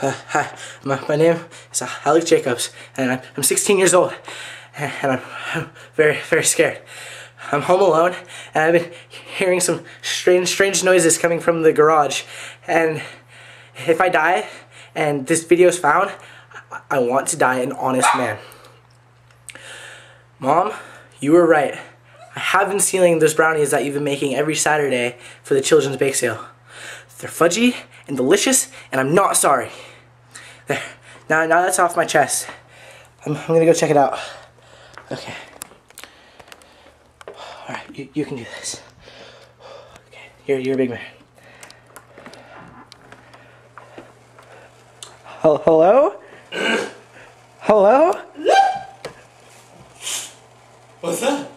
Hi, my name is Alec Jacobs, and I'm 16 years old, and I'm very, very scared. I'm home alone, and I've been hearing some strange noises coming from the garage, and if I die, and this video is found, I want to die an honest man. Mom, you were right. I have been stealing those brownies that you've been making every Saturday for the children's bake sale. They're fudgy and delicious, and I'm not sorry. There. Now that's off my chest. I'm gonna go check it out. Okay. Alright, you can do this. Okay, you're a big man. Hello? Hello? What's that?